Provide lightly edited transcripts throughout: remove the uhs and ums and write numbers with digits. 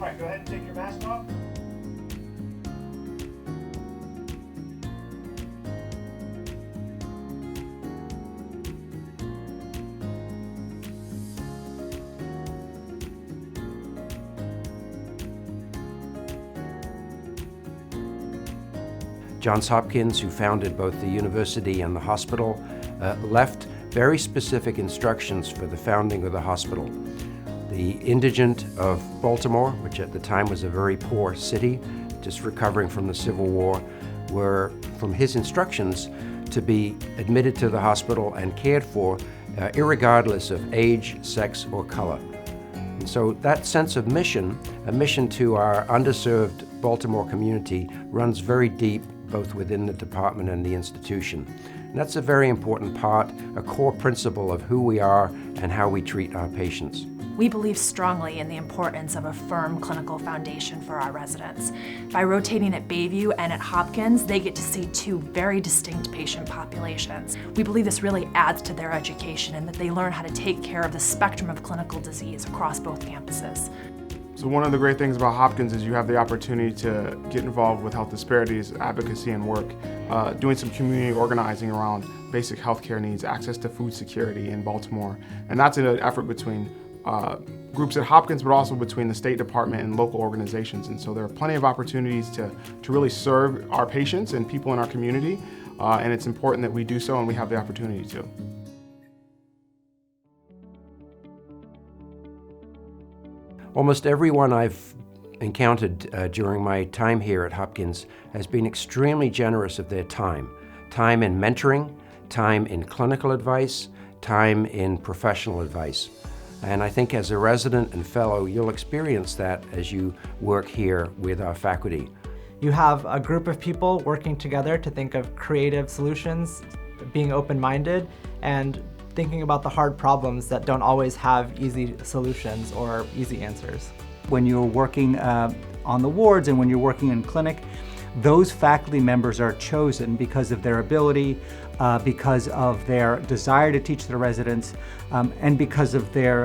All right, go ahead and take your mask off. Johns Hopkins, who founded both the university and the hospital, left very specific instructions for the founding of the hospital. The indigent of Baltimore, which at the time was a very poor city, just recovering from the Civil War, were, from his instructions, to be admitted to the hospital and cared for, irregardless of age, sex, or color. And so that sense of mission, a mission to our underserved Baltimore community, runs very deep both within the department and the institution. And that's a very important part, a core principle of who we are and how we treat our patients. We believe strongly in the importance of a firm clinical foundation for our residents. By rotating at Bayview and at Hopkins, they get to see two very distinct patient populations. We believe this really adds to their education and that they learn how to take care of the spectrum of clinical disease across both campuses. So one of the great things about Hopkins is you have the opportunity to get involved with health disparities, advocacy, and work, doing some community organizing around basic healthcare needs, access to food security in Baltimore. And that's an effort between groups at Hopkins, but also between the State Department and local organizations. And so there are plenty of opportunities to really serve our patients and people in our community, and it's important that we do so and we have the opportunity to. Almost everyone I've encountered during my time here at Hopkins has been extremely generous of their time. Time in mentoring, time in clinical advice, time in professional advice. And I think as a resident and fellow, you'll experience that as you work here with our faculty. You have a group of people working together to think of creative solutions, being open-minded, and thinking about the hard problems that don't always have easy solutions or easy answers. When you're working on the wards and when you're working in clinic, those faculty members are chosen because of their ability, because of their desire to teach their residents, and because of their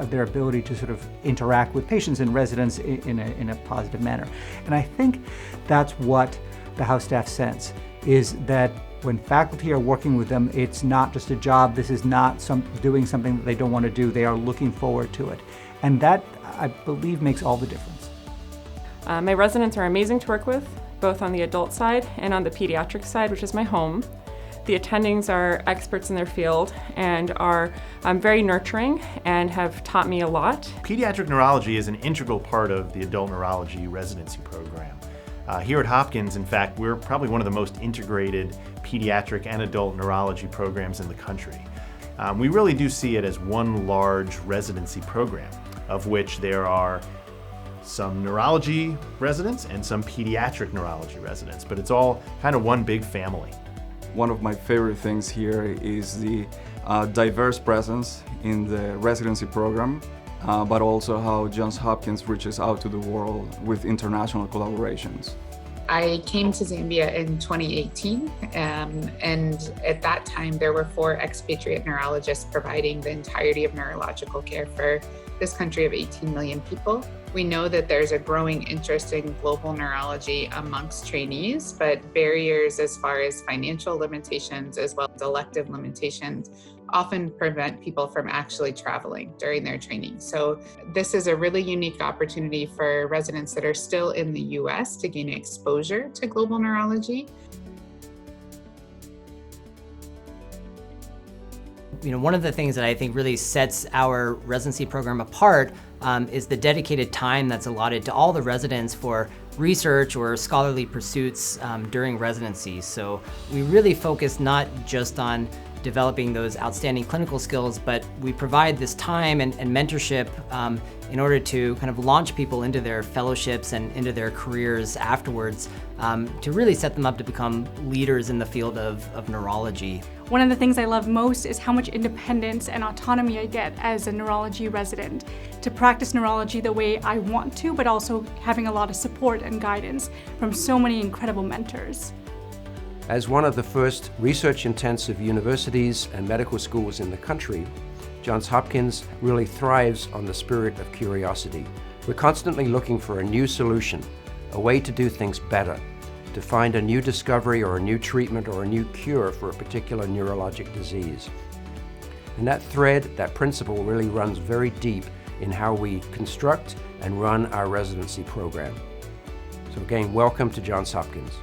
ability to sort of interact with patients and residents in a positive manner. And I think that's what the house staff sense, is that when faculty are working with them, it's not just a job. This is not doing something that they don't want to do. They are looking forward to it. And that, I believe, makes all the difference. My residents are amazing to work with, both on the adult side and on the pediatric side, which is my home. The attendings are experts in their field and are very nurturing and have taught me a lot. Pediatric neurology is an integral part of the adult neurology residency program. Here at Hopkins, in fact, we're probably one of the most integrated pediatric and adult neurology programs in the country. We really do see it as one large residency program, of which there are some neurology residents and some pediatric neurology residents, but it's all kind of one big family. One of my favorite things here is the diverse presence in the residency program, but also how Johns Hopkins reaches out to the world with international collaborations. I came to Zambia in 2018, and at that time there were 4 expatriate neurologists providing the entirety of neurological care for this country of 18 million people. We know that there's a growing interest in global neurology amongst trainees, but barriers as far as financial limitations as well as elective limitations often prevent people from actually traveling during their training. So this is a really unique opportunity for residents that are still in the US to gain exposure to global neurology. One of the things that I think really sets our residency program apart is the dedicated time that's allotted to all the residents for research or scholarly pursuits during residency. So we really focus not just on developing those outstanding clinical skills, but we provide this time and mentorship in order to kind of launch people into their fellowships and into their careers afterwards to really set them up to become leaders in the field of neurology. One of the things I love most is how much independence and autonomy I get as a neurology resident to practice neurology the way I want to, but also having a lot of support and guidance from so many incredible mentors. As one of the first research-intensive universities and medical schools in the country, Johns Hopkins really thrives on the spirit of curiosity. We're constantly looking for a new solution, a way to do things better, to find a new discovery or a new treatment or a new cure for a particular neurologic disease. And that thread, that principle really runs very deep in how we construct and run our residency program. So again, welcome to Johns Hopkins.